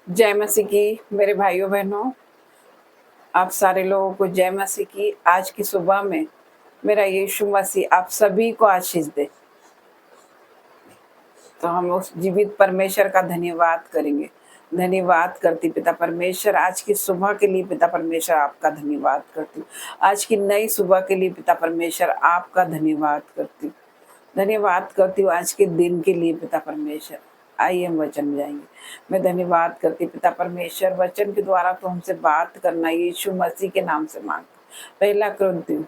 जय मसीह की मेरे भाइयों बहनों, आप सारे लोगों को जय मसीह की। आज की सुबह में मेरा यीशु मसीह आप सभी को आशीष दे। तो हम उस जीवित परमेश्वर का धन्यवाद करेंगे। धन्यवाद करती पिता परमेश्वर, आज की सुबह के लिए पिता परमेश्वर आपका धन्यवाद करती हूँ। आज की नई सुबह के लिए पिता परमेश्वर आपका धन्यवाद करती हूँ। धन्यवाद करती हूँ आज के दिन के लिए पिता परमेश्वर। आइए हम वचन में जाएंगे। मैं धन्यवाद करती पिता परमेश्वर, वचन के द्वारा तो हमसे बात करना यीशु मसीह के नाम से मांग। पहला क्रंथियों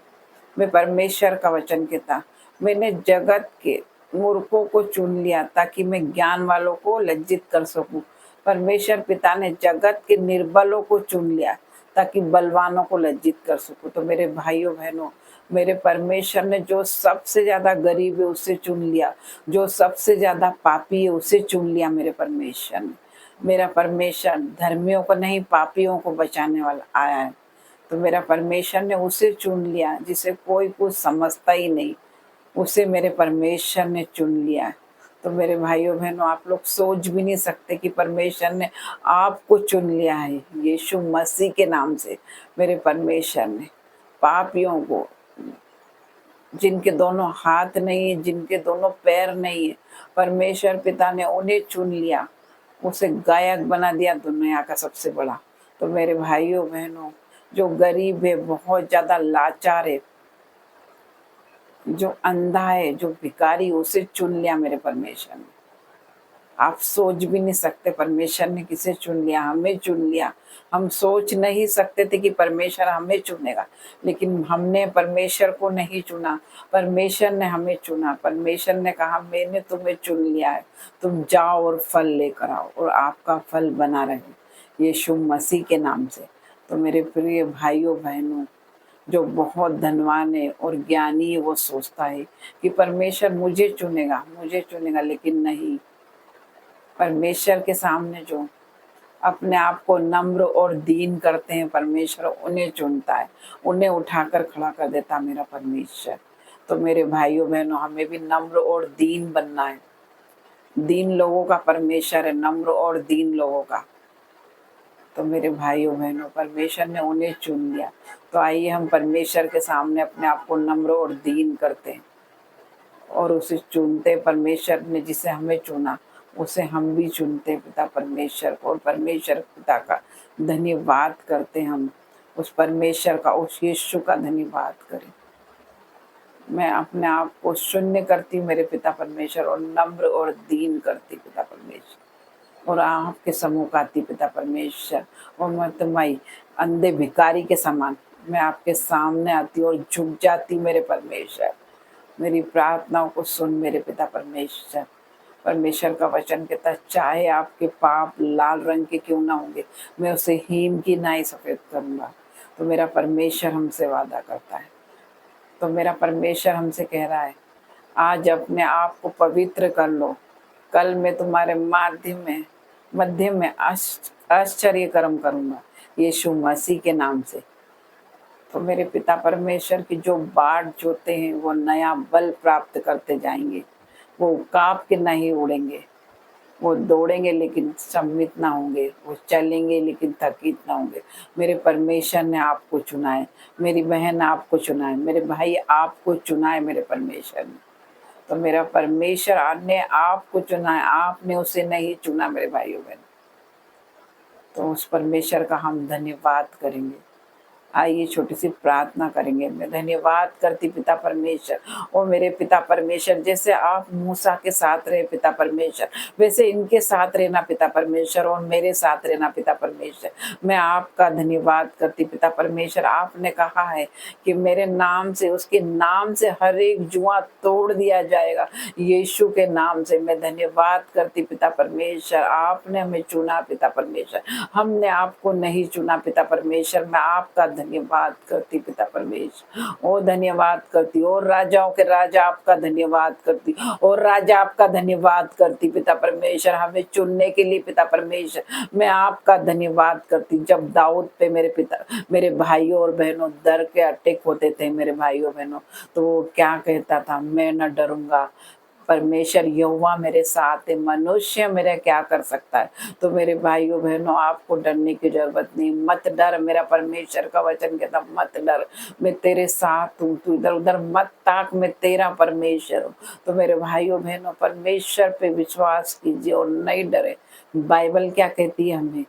में परमेश्वर का वचन कहता, मैंने जगत के मूर्खों को चुन लिया ताकि मैं ज्ञान वालों को लज्जित कर सकूं। परमेश्वर पिता ने जगत के निर्बलों को चुन लिया ताकि बलवानों को लज्जित कर सकूं। तो मेरे भाइयों बहनों, मेरे परमेश्वर ने जो सबसे ज्यादा गरीब है उसे चुन लिया, जो सबसे ज्यादा पापी है उसे चुन लिया। मेरे परमेश्वर ने, मेरा परमेश्वर धर्मियों को नहीं पापियों को बचाने वाला आया है। तो मेरा परमेश्वर ने उसे चुन लिया जिसे कोई कुछ समझता ही नहीं, उसे मेरे परमेश्वर ने चुन लिया है। तो मेरे भाइयों बहनों, आप लोग सोच भी नहीं सकते कि परमेश्वर ने आपको चुन लिया है यीशु मसीह के नाम से। मेरे परमेश्वर ने पापियों को, जिनके दोनों हाथ नहीं है, जिनके दोनों पैर नहीं है, परमेश्वर पिता ने उन्हें चुन लिया, उसे गायक बना दिया दुनिया का सबसे बड़ा। तो मेरे भाइयों बहनों, जो गरीब है, बहुत ज्यादा लाचार है, जो अंधा है, जो भिखारी, उसे चुन लिया मेरे परमेश्वर ने। आप सोच भी नहीं सकते परमेश्वर ने किसे चुन लिया। हमें चुन लिया। हम सोच नहीं सकते थे कि परमेश्वर हमें चुनेगा, लेकिन हमने परमेश्वर को नहीं चुना, परमेश्वर ने हमें चुना। परमेश्वर ने कहा, मैंने तुम्हें चुन लिया है, तुम जाओ और फल लेकर आओ और आपका फल बना रहे यीशु मसीह के नाम से। तो मेरे प्रिय भाइयों बहनों, जो बहुत धनवान है और ज्ञानी है, वो सोचता है कि परमेश्वर मुझे चुनेगा, मुझे चुनेगा, लेकिन नहीं। परमेश्वर के सामने जो अपने आप को नम्र और दीन करते हैं, परमेश्वर उन्हें चुनता है, उन्हें उठाकर खड़ा कर देता मेरा परमेश्वर। तो मेरे भाइयों बहनों, हमें भी नम्र और दीन बनना है। दीन लोगों का परमेश्वर है, नम्र और दीन लोगों का। तो मेरे भाइयों बहनों, परमेश्वर ने उन्हें चुन लिया। तो आइए हम परमेश्वर के सामने अपने आप को नम्र और दीन करते हैं और उसे चुनते। परमेश्वर ने जिसे हमें चुना उसे हम भी चुनते पिता परमेश्वर को, और परमेश्वर पिता का धन्यवाद करते। हम उस परमेश्वर का, उस यीशु का धन्यवाद करें। मैं अपने आप को शून्य करती मेरे पिता परमेश्वर और नम्र और दीन करती पिता परमेश्वर, और आपके सम्मुख आती पिता परमेश्वर, और मैं तुम्हारी अंधे भिखारी के समान मैं आपके सामने आती और झुक जाती मेरे परमेश्वर। मेरी प्रार्थनाओं को सुन मेरे पिता परमेश्वर। परमेश्वर का वचन कहता है, चाहे आपके पाप लाल रंग के क्यों ना होंगे, मैं उसे हीम की नाई सफेद करूंगा। तो मेरा परमेश्वर हमसे वादा करता है। तो मेरा परमेश्वर हमसे कह रहा है, आज अपने आप को पवित्र कर लो, कल मैं तुम्हारे मध्य में आश्चर्य कर्म करूंगा यीशु मसीह के नाम से। तो मेरे पिता परमेश्वर की जो बाढ़ जोते हैं वो नया बल प्राप्त करते जाएंगे। वो कांप के नहीं उड़ेंगे, वो दौड़ेंगे लेकिन सम्मित ना होंगे, वो चलेंगे लेकिन थकित ना होंगे। मेरे परमेश्वर ने आपको चुना है, मेरी बहन आपको चुना है, मेरे भाई आपको चुना है मेरे परमेश्वर ने। तो मेरा परमेश्वर ने आपको चुना है, आपने उसे नहीं चुना मेरे भाइयों बहन। तो उस परमेश्वर का हम धन्यवाद करेंगे। आइए छोटी सी प्रार्थना करेंगे। मैं धन्यवाद करती पिता परमेश्वर, और मेरे पिता परमेश्वर, जैसे आप मूसा के साथ रहे पिता परमेश्वर, वैसे इनके साथ रहना पिता परमेश्वर, और मेरे साथ रहना पिता परमेश्वर। मैं आपका धन्यवाद करती पिता परमेश्वर। आपने कहा है कि मेरे नाम से, उसके नाम से हर एक जुआ तोड़ दिया जाएगा यीशु के नाम से। मैं धन्यवाद करती पिता परमेश्वर। आपने हमें चुना पिता परमेश्वर, हमने आपको नहीं चुना पिता परमेश्वर। मैं आपका धन्यवाद करती पिता परमेश्वर, ओ धन्यवाद करती, और राजाओं के राजा आपका धन्यवाद करती, और राजा आपका धन्यवाद करती पिता परमेश्वर, हमें चुनने के लिए पिता परमेश्वर। मैं आपका धन्यवाद करती। जब दाऊद पे मेरे भाइयों और बहनों डर के अटैक होते थे मेरे भाइयों बहनों, तो वो क्या कहता था, मैं न डरूंगा, परमेश्वर यहोवा मेरे साथ है, मनुष्य मेरा क्या कर सकता है। तो मेरे भाइयों बहनों, आपको डरने की जरूरत नहीं, मत डर। मेरा परमेश्वर का वचन कहता मत डर, मैं तेरे साथ हूँ, तू इधर उधर मत ताक, मैं तेरा परमेश्वर हूँ। तो मेरे भाइयों बहनों, परमेश्वर पे विश्वास कीजिए और नहीं डरे। बाइबल क्या कहती है हमें?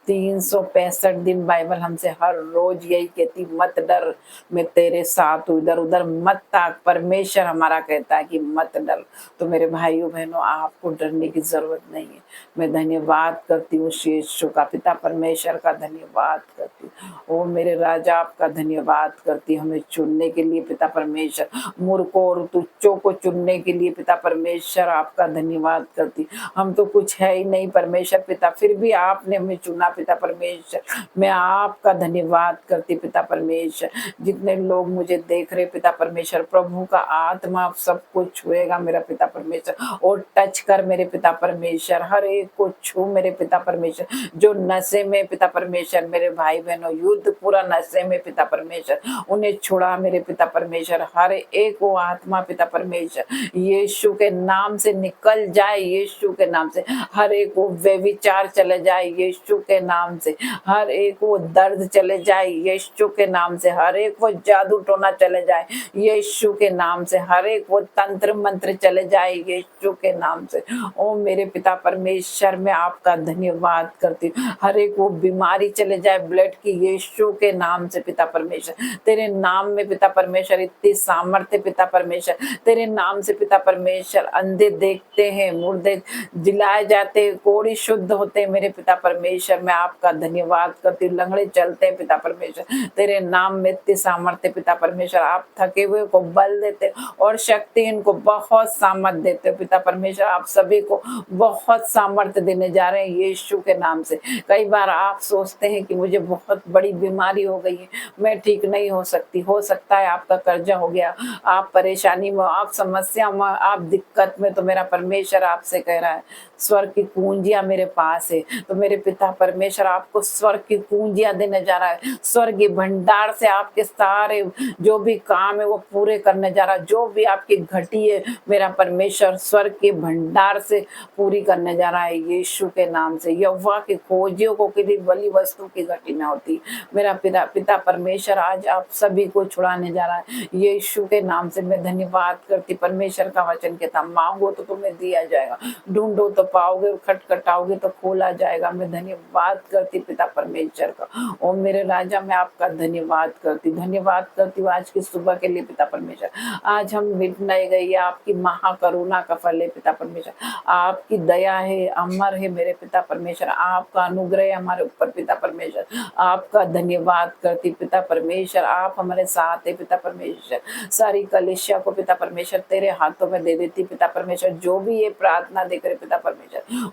365 दिन बाइबल हमसे हर रोज यही कहती, मत डर, मैं तेरे साथ हूँ, इधर उधर मत ताक। परमेश्वर हमारा कहता है कि मत डर। तो मेरे भाइयों बहनों, आपको डरने की जरूरत नहीं है। मैं धन्यवाद करती हूँ यीशु का, पिता परमेश्वर का धन्यवाद करती हूँ। ओ मेरे राजा, आपका धन्यवाद करती हूँ हमें चुनने के लिए पिता परमेश्वर, मूर्खों और तुच्छों को चुनने के लिए पिता परमेश्वर, आपका धन्यवाद करती। हम तो कुछ है ही नहीं परमेश्वर पिता, फिर भी आपने हमें चुना पिता परमेश्वर। मैं आपका धन्यवाद करती पिता परमेश्वर। जितने लोग मुझे देख रहे पिता परमेश्वर, प्रभु का आत्मा सब कुछ छुएगा मेरा पिता परमेश्वर, और टच कर मेरे पिता परमेश्वर, हर एक को छू मेरे पिता परमेश्वर। जो नशे में पिता परमेश्वर, मेरे भाई बहनों युद्ध पूरा नशे में पिता परमेश्वर, उन्हें छुड़ा मेरे पिता परमेश्वर। हर एक वो आत्मा पिता परमेश्वर यीशु के नाम से निकल जाए, यीशु के नाम से। हर एक वो व्यभिचार चले जाए यीशु के नाम से, हर एक वो दर्द चले जाए यीशु के नाम से, हर एक वो जादू टोना चले जाए यीशु के नाम से, हर एक वो तंत्र मंत्र चले जाए यीशु के नाम से। ओ मेरे पिता परमेश्वर, मैं आपका धन्यवाद करती हूँ। हर एक वो बीमारी चले जाए ब्लड की यीशु के नाम से पिता परमेश्वर। तेरे नाम में पिता परमेश्वर इतनी सामर्थ्य पिता परमेश्वर, तेरे नाम से पिता परमेश्वर। अंधे देखते हैं, मुर्दे जिलाए जाते हैं, कोढ़ी शुद्ध होते हैं मेरे पिता परमेश्वर। मैं आपका धन्यवाद करती हूँ। लंगड़े चलते हैं पिता परमेश्वर, तेरे नाम में इतनी सामर्थ्य पिता परमेश्वर। आप थके हुए को बल देते और शक्ति इनको बहुत सामर्थ्य देते हो पिता परमेश्वर। आप सभी को बहुत सामर्थ्य देने जा रहे हैं यीशु के नाम से। कई बार आप सोचते हैं कि मुझे बहुत बड़ी बीमारी हो गई है, मैं ठीक नहीं हो सकती। हो सकता है आपका कर्जा हो गया, आप परेशानी में, आप समस्या में, आप दिक्कत में, तो मेरा परमेश्वर आपसे कह रहा है स्वर्ग की कुंजियां मेरे पास है। तो मेरे पिता परमेश्वर आपको स्वर्ग की कुंजियां देने जा रहा है। स्वर्गीय भंडार से आपके सारे जो भी काम है वो पूरे करने जा रहा है। जो भी आपकी घटी है मेरा परमेश्वर स्वर्ग के भंडार से पूरी करने जा रहा है यीशु के नाम से। यहोवा के खोजियों को किसी बली वस्तु की घटी न होती। मेरा पिता परमेश्वर आज आप सभी को छुड़ाने जा रहा है यीशु के नाम से। मैं धन्यवाद करती। परमेश्वर का वचन कहता, मांगो तो तुम्हें दिया जाएगा, ढूंढो तो पाओगे, और खटखटाओगे तो खोला जाएगा। मैं धन्यवाद करती पिता परमेश्वर का। ओ मेरे राजा, मैं आपका धन्यवाद करती हूँ आज की सुबह के लिए पिता परमेश्वर। आज हम मिट नहीं गई, आपकी महाकरुणा का फल है पिता परमेश्वर। आपकी दया है, अमर है मेरे पिता परमेश्वर। आपका अनुग्रह है हमारे ऊपर पिता परमेश्वर। आपका धन्यवाद करती पिता परमेश्वर। आप हमारे साथ है पिता परमेश्वर। सारी कलिसिया को पिता परमेश्वर तेरे हाथों में दे देती पिता परमेश्वर। जो भी ये प्रार्थना देख रहे पिता परमेश्वर,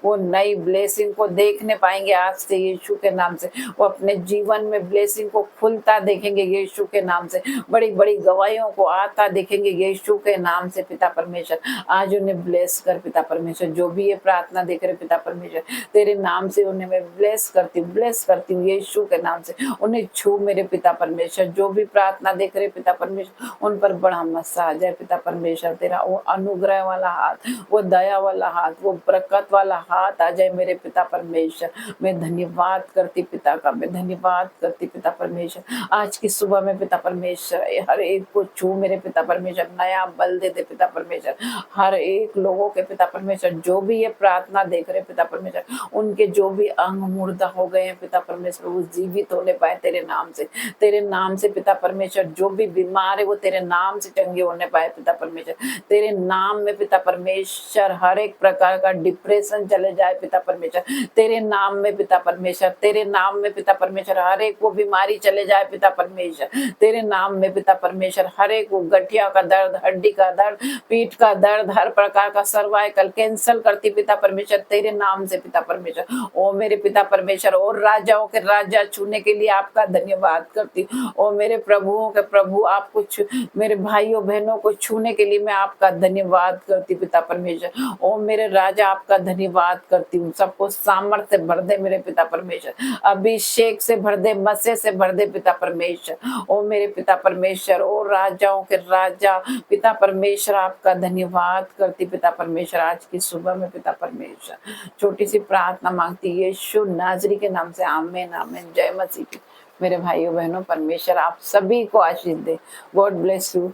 वो नई ब्लेसिंग को देखने पाएंगे आज से यीशु के नाम से। वो अपने जीवन में ब्लेसिंग को खुलता देखेंगे यीशु के नाम से। बड़ी बड़ी गवाहियों को आता देखेंगे यीशु के नाम से पिता परमेश्वर। आज उन्हें ब्लेस कर पिता परमेश्वर। जो भी ये प्रार्थना देख रहे पिता परमेश्वर, तेरे नाम से उन्हें मैं ब्लेस करती हूँ यीशु के नाम से। उन्हें छू मेरे पिता परमेश्वर। जो भी प्रार्थना देख रहे पिता परमेश्वर, उन पर बड़ा मसा आ जाए पिता परमेश्वर। तेरा वो अनुग्रह वाला हाथ, वो दया वाला हाथ, वो बरकत वाला हाथ आ जाए मेरे पिता परमेश्वर। मैं धन्यवाद करती पिता का, मैं धन्यवाद करती पिता परमेश्वर। आज की सुबह में पिता परमेश्वर हर एक को छू मेरे पिता परमेश्वर। नया बल दे दे पिता परमेश्वर हर एक लोगों के पिता परमेश्वर। जो भी ये प्रार्थना देख रहे पिता परमेश्वर, उनके जो भी अंग मुर्दा हो गए हैं पिता परमेश्वर, वो जीवित होने पाए तेरे नाम से। तेरे नाम से पिता परमेश्वर। जो भी बीमार है वो तेरे नाम से चंगे होने पाए पिता परमेश्वर। तेरे नाम में पिता परमेश्वर हर एक प्रकार का डिप्रेशन चले जाए पिता परमेश्वर। तेरे नाम में पिता परमेश्वर, तेरे नाम में पिता परमेश्वर हर एक वो बीमारी चले जाए पिता परमेश्वर। तेरे नाम में पिता परमेश्वर हर एक वो गठिया का दर्द, हड्डी का दर्द, पीठ का दर्द, हर प्रकार का सर्वाइकल कैंसल करती पिता परमेश्वर तेरे नाम से पिता परमेश्वर। ओ मेरे पिता परमेश्वर, और राजाओं के राजा छूने के लिए आपका धन्यवाद करती। ओ मेरे प्रभुओं के प्रभु, आप कुछ मेरे भाइयों बहनों को छूने के लिए मैं आपका धन्यवाद करती पिता परमेश्वर। ओ मेरे राजा, आपका आपका धन्यवाद करती हूँ। सबको सामर्थ्य भर दे मेरे पिता परमेश्वर, अभिषेक से भर दे, मसे से भर दे पिता परमेश्वर। ओ मेरे पिता परमेश्वर, ओ राजाओं के राजा पिता परमेश्वर, आपका धन्यवाद करती पिता परमेश्वर। आज की सुबह में पिता परमेश्वर छोटी सी प्रार्थना मांगती यीशु नाजरी के नाम से, आमीन आमीन। जय मसीह की। मेरे भाइयों बहनों, परमेश्वर आप सभी को आशीष दे। God bless you.